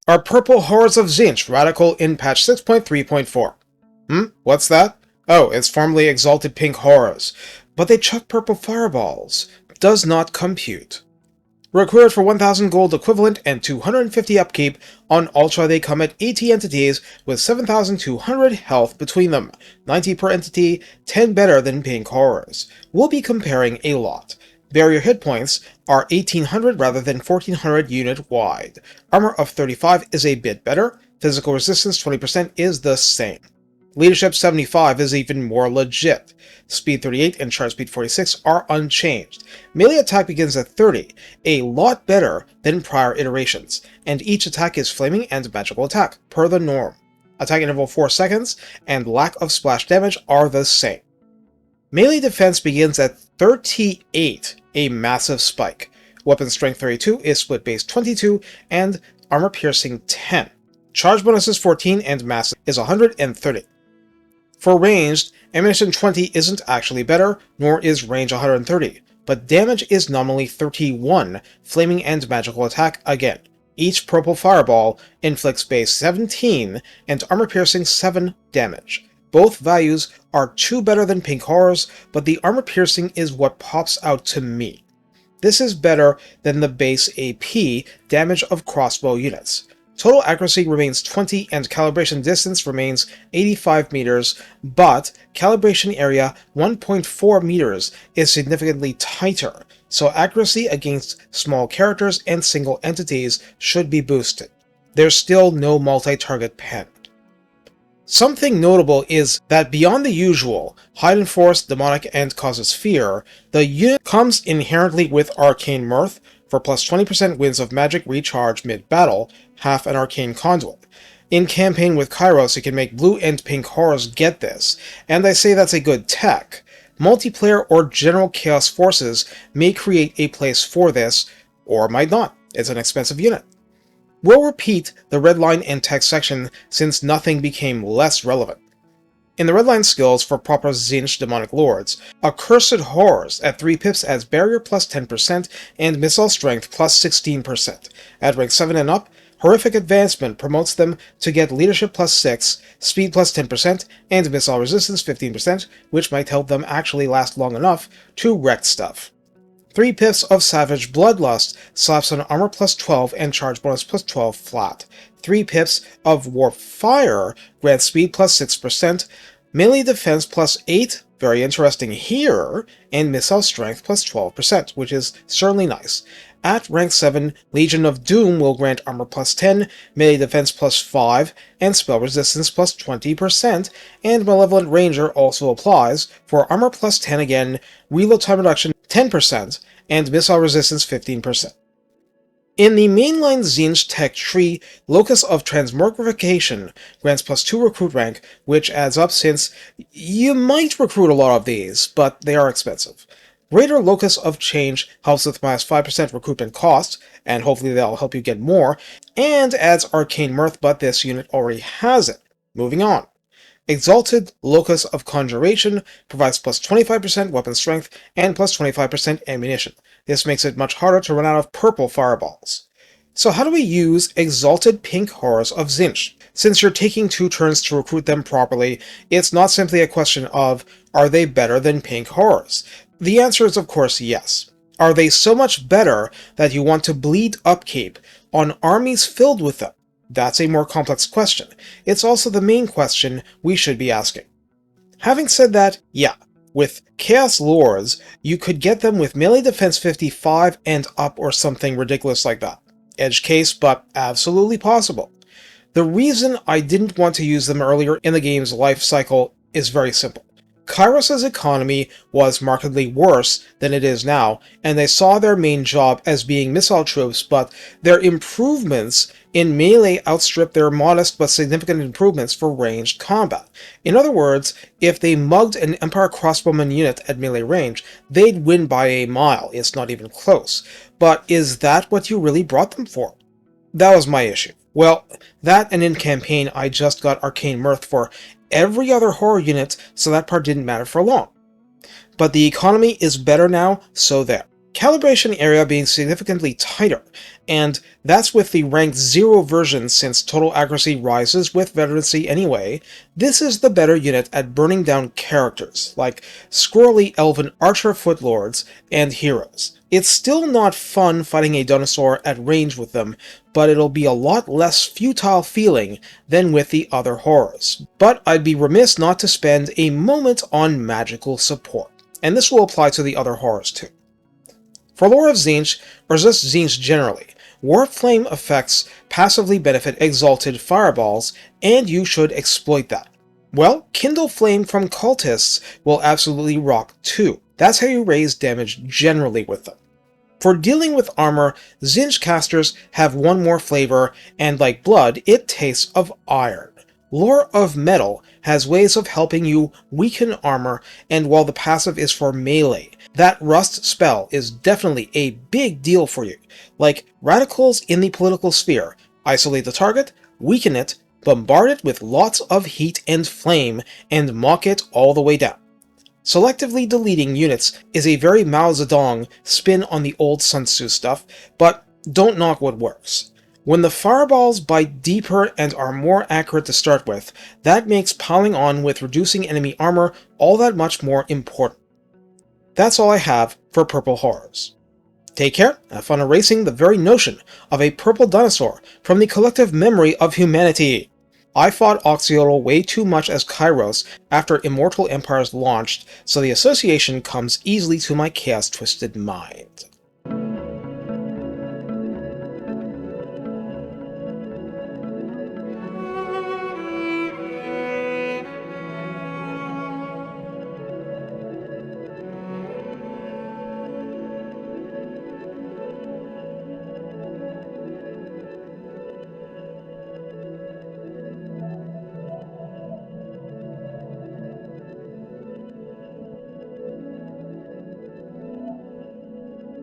are Purple Horrors of Tzeentch radical in patch 6.3.4. What's that? Oh, it's formerly Exalted Pink Horrors, but they chuck purple fireballs. Does not compute. Recruited for 1000 gold equivalent and 250 upkeep. On Ultra they come at 80 entities with 7200 health between them, 90 per entity, 10 better than Pink Horrors. We'll be comparing a lot. Barrier hit points are 1800 rather than 1400 unit wide. Armor of 35 is a bit better, physical resistance 20% is the same. Leadership 75 is even more legit. Speed 38 and charge speed 46 are unchanged. Melee attack begins at 30, a lot better than prior iterations, and each attack is flaming and magical attack, per the norm. Attack interval 4 seconds, and lack of splash damage are the same. Melee defense begins at 38, a massive spike. Weapon strength 32 is split base 22, and armor piercing 10. Charge bonus is 14, and mass is 130. For ranged, ammunition 20 isn't actually better, nor is range 130, but damage is nominally 31, flaming and magical attack again. Each purple fireball inflicts base 17 and armor piercing 7 damage. Both values are 2 better than Pink Horrors, but the armor piercing is what pops out to me. This is better than the base AP damage of crossbow units. Total accuracy remains 20 and calibration distance remains 85 meters, but calibration area 1.4 meters is significantly tighter, so accuracy against small characters and single entities should be boosted. There's still no multi-target pen. Something notable is that beyond the usual, hide and force, demonic, and causes fear, the unit comes inherently with arcane mirth, for plus 20% winds of magic recharge mid-battle, half an arcane conduit. In campaign with Kairos, you can make blue and pink horrors get this, and I say that's a good tech. Multiplayer or general chaos forces may create a place for this, or might not. It's an expensive unit. We'll repeat the redline and text section since nothing became less relevant. In the redline skills for proper Tzeentch demonic lords, Accursed Horrors at 3 pips adds barrier plus 10% and missile strength plus 16%. At rank 7 and up, Horrific Advancement promotes them to get leadership plus 6, speed plus 10%, and missile resistance 15%, which might help them actually last long enough to wreck stuff. 3 pips of Savage Bloodlust slaps on armor plus 12 and charge bonus plus 12 flat. 3 pips of Warp Fire grants speed plus 6%, melee defense plus 8, very interesting here, and missile strength plus 12%, which is certainly nice. At rank 7, Legion of Doom will grant armor plus 10, melee defense plus 5, and spell resistance plus 20%, and Malevolent Ranger also applies for armor plus 10 again, reload time reduction 10%, and missile resistance 15%. In the mainline Tzeentch tech tree, Locus of Transmogrification grants plus 2 recruit rank, which adds up since you might recruit a lot of these, but they are expensive. Greater Locus of Change helps with minus 5% recruitment cost, and hopefully that'll help you get more, and adds Arcane Mirth, but this unit already has it. Moving on. Exalted Locus of Conjuration provides plus 25% weapon strength and plus 25% ammunition. This makes it much harder to run out of purple fireballs. So how do we use Exalted Pink Horrors of Tzeentch? Since you're taking 2 turns to recruit them properly, it's not simply a question of, are they better than Pink Horrors? The answer is of course yes. Are they so much better that you want to bleed upkeep on armies filled with them? That's a more complex question. It's also the main question we should be asking. Having said that, yeah, with Chaos Lords, you could get them with melee defense 55 and up or something ridiculous like that. Edge case, but absolutely possible. The reason I didn't want to use them earlier in the game's life cycle is very simple. Kairos' economy was markedly worse than it is now, and they saw their main job as being missile troops, but their improvements in melee outstripped their modest but significant improvements for ranged combat. In other words, if they mugged an Empire crossbowman unit at melee range, they'd win by a mile. It's not even close. But is that what you really brought them for? That was my issue. Well, that and in campaign I just got Arcane Mirth for every other horror unit, so that part didn't matter for long. But the economy is better now, so there. calibration area being significantly tighter, and that's with the rank 0 version since total accuracy rises with veterancy anyway. This is the better unit at burning down characters, like squirrely elven archer footlords and heroes. It's still not fun fighting a dinosaur at range with them, but it'll be a lot less futile feeling than with the other horrors. But I'd be remiss not to spend a moment on magical support, and this will apply to the other horrors too. For lore of Tzeentch, or just Tzeentch generally, Warp Flame effects passively benefit Exalted fireballs, and you should exploit that. Well, Kindle Flame from cultists will absolutely rock too. That's how you raise damage generally with them. For dealing with armor, Tzeentch casters have one more flavor, and like blood, it tastes of iron. Lore of Metal has ways of helping you weaken armor, and while the passive is for melee, that Rust spell is definitely a big deal for you. Like Radicals in the political sphere, isolate the target, weaken it, bombard it with lots of heat and flame, and mock it all the way down. Selectively deleting units is a very Mao Zedong spin on the old Sun Tzu stuff, but don't knock what works. When the fireballs bite deeper and are more accurate to start with, that makes piling on with reducing enemy armor all that much more important. That's all I have for Purple Horrors. Take care, have fun erasing the very notion of a purple dinosaur from the collective memory of humanity. I fought Oxyotl way too much as Kairos after Immortal Empires launched, so the association comes easily to my chaos-twisted mind.